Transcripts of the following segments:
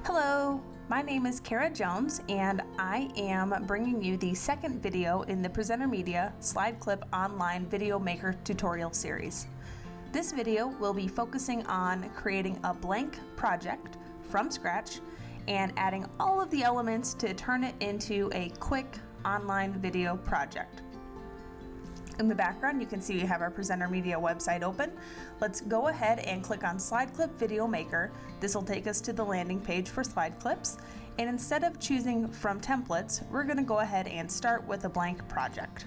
Hello, my name is Kara Jones and I am bringing you the second video in the PresenterMedia Slideclip online video maker tutorial series. This video will be focusing on creating a blank project from scratch and adding all of the elements to turn it into a quick online video project. In the background, you can see we have our PresenterMedia website open. Let's go ahead and click on Slideclip Video Maker. This will take us to the landing page for slide clips. And instead of choosing from templates, we're going to go ahead and start with a blank project.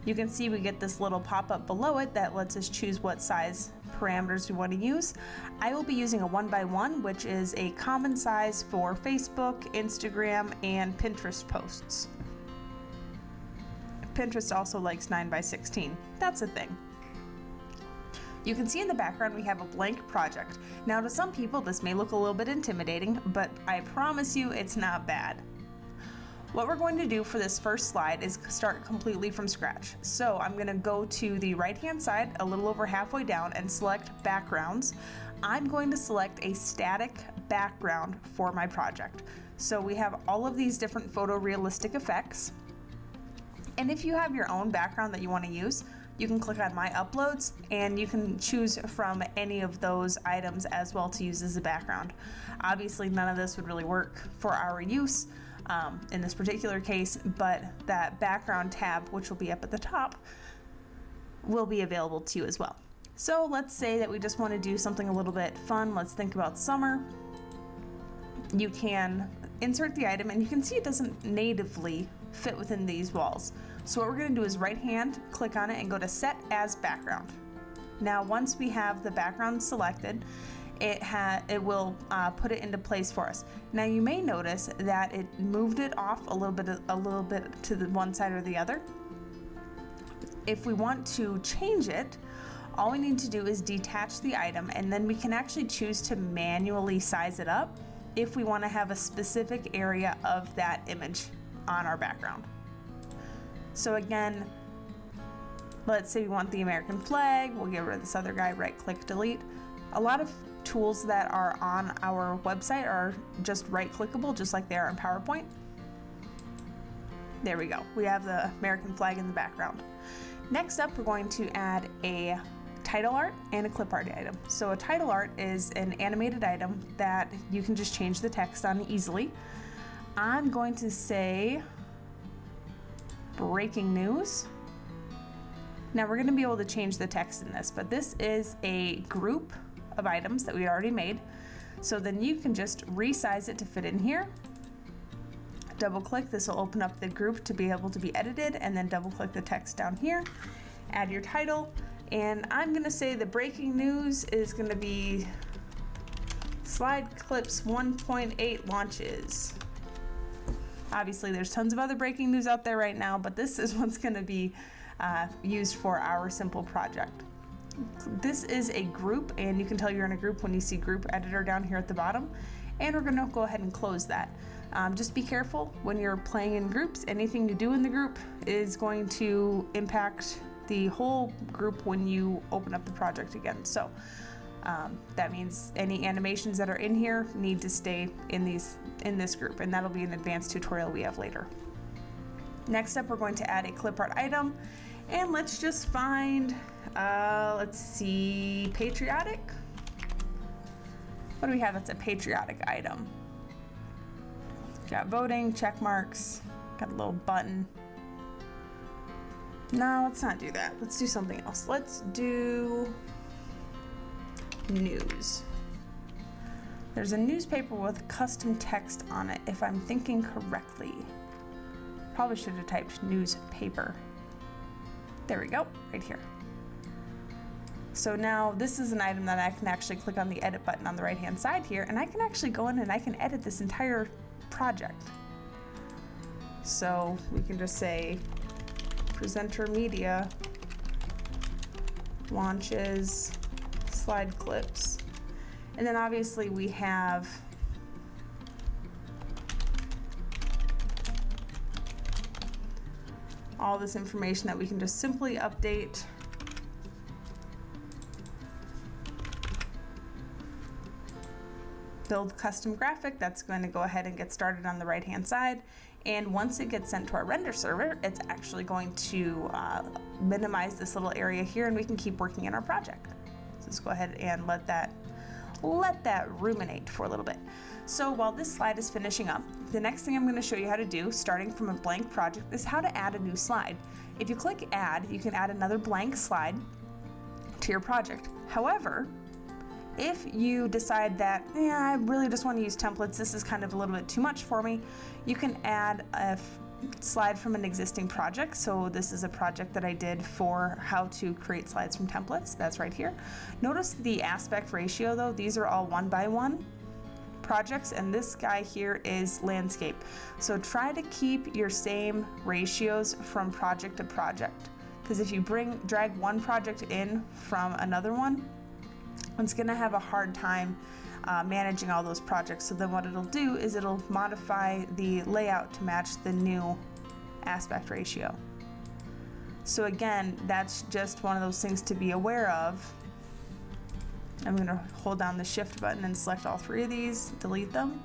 You can see we get this little pop-up below it that lets us choose what size parameters we want to use. I will be using a 1x1, which is a common size for Facebook, Instagram, and Pinterest posts. Pinterest also likes 9x16. That's a thing. You can see in the background we have a blank project. Now to some people this may look a little bit intimidating, but I promise you it's not bad. What we're going to do for this first slide is start completely from scratch. So I'm going to go to the right hand side a little over halfway down and select backgrounds. I'm going to select a static background for my project. So we have all of these different photorealistic effects. And if you have your own background that you want to use, you can click on My Uploads and you can choose from any of those items as well to use as a background. Obviously, none of this would really work for our use in this particular case, but that background tab, which will be up at the top, will be available to you as well. So let's say that we just want to do something a little bit fun. Let's think about summer. You can insert the item and you can see it doesn't natively fit within these walls. So what we're going to do is right hand click on it and go to set as background. Now once we have the background selected, it will put it into place for us. Now you may notice that it moved it off a little bit to the one side or the other. If we want to change it, all we need to do is detach the item and then we can actually choose to manually size it up if we want to have a specific area of that image on our background. So again, let's say we want the American flag, we'll get rid of this other guy, right click, delete. A lot of tools that are on our website are just right clickable, just like they are in PowerPoint. There we go, we have the American flag in the background. Next up, we're going to add a title art and a clip art item. So a title art is an animated item that you can just change the text on easily. I'm going to say breaking news. Now we're going to be able to change the text in this, but this is a group of items that we already made. So then you can just resize it to fit in here. Double click, this will open up the group to be able to be edited, and then double click the text down here. Add your title, and I'm going to say the breaking news is going to be Slideclips 1.8 launches. Obviously, there's tons of other breaking news out there right now, but this is what's going to be used for our simple project. This is a group, and you can tell you're in a group when you see group editor down here at the bottom. And we're going to go ahead and close that. Just be careful when you're playing in groups. Anything you do in the group is going to impact the whole group when you open up the project again. So that means any animations that are in here need to stay in this group, and that'll be an advanced tutorial we have later. Next up, we're going to add a clip art item, and let's just find, let's see, patriotic. What do we have that's a patriotic item? Got voting, check marks, got a little button. No, let's not do that. Let's do something else. Let's do news. There's a newspaper with custom text on it, if I'm thinking correctly. Probably should have typed newspaper. There we go, right here. So now this is an item that I can actually click on the edit button on the right hand side here, and I can actually go in and I can edit this entire project. So we can just say PresenterMedia launches slide clips, and then obviously we have all this information that we can just simply update build custom graphic. That's going to go ahead and get started on the right hand side. And once it gets sent to our render server, it's actually going to minimize this little area here, and we can keep working in our project. So let's go ahead and let that ruminate for a little bit. So while this slide is finishing up, the next thing I'm going to show you how to do, starting from a blank project, is how to add a new slide. If you click add, you can add another blank slide to your project. However, if you decide that, I really just want to use templates, this is kind of a little bit too much for me, you can add a slide from an existing project. So this is a project that I did for how to create slides from templates. That's right here. Notice the aspect ratio though, these are all 1x1 projects, and this guy here is landscape. So try to keep your same ratios from project to project, because if you drag one project in from another one, it's going to have a hard time managing all those projects. So then what it'll do is it'll modify the layout to match the new aspect ratio. So again, that's just one of those things to be aware of. I'm going to hold down the shift button and select all three of these, delete them,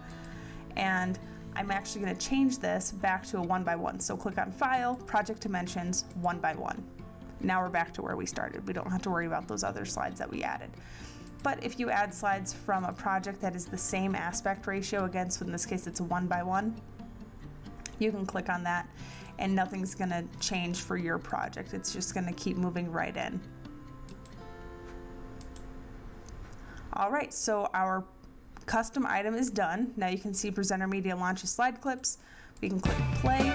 and I'm actually going to change this back to a 1x1. So click on File, Project Dimensions, 1x1. Now we're back to where we started. We don't have to worry about those other slides that we added. But if you add slides from a project that is the same aspect ratio, again, so in this case it's a 1x1, you can click on that and nothing's going to change for your project. It's just going to keep moving right in. All right, so our custom item is done. Now you can see PresenterMedia launches slide clips. We can click play.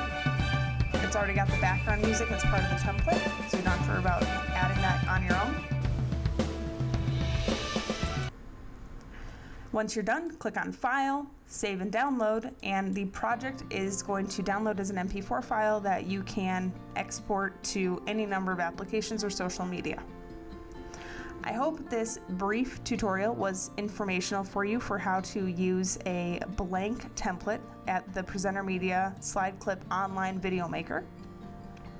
It's already got the background music as part of the template, so you don't have to worry about adding that on your own. Once you're done, click on File, Save and Download, and the project is going to download as an MP4 file that you can export to any number of applications or social media. I hope this brief tutorial was informational for you for how to use a blank template at the PresenterMedia Slideclip online video maker.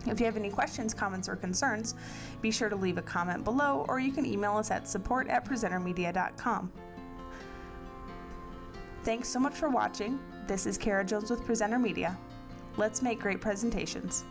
If you have any questions, comments, or concerns, be sure to leave a comment below, or you can email us at support@presentermedia.com. Thanks so much for watching. This is Kara Jones with PresenterMedia. Let's make great presentations.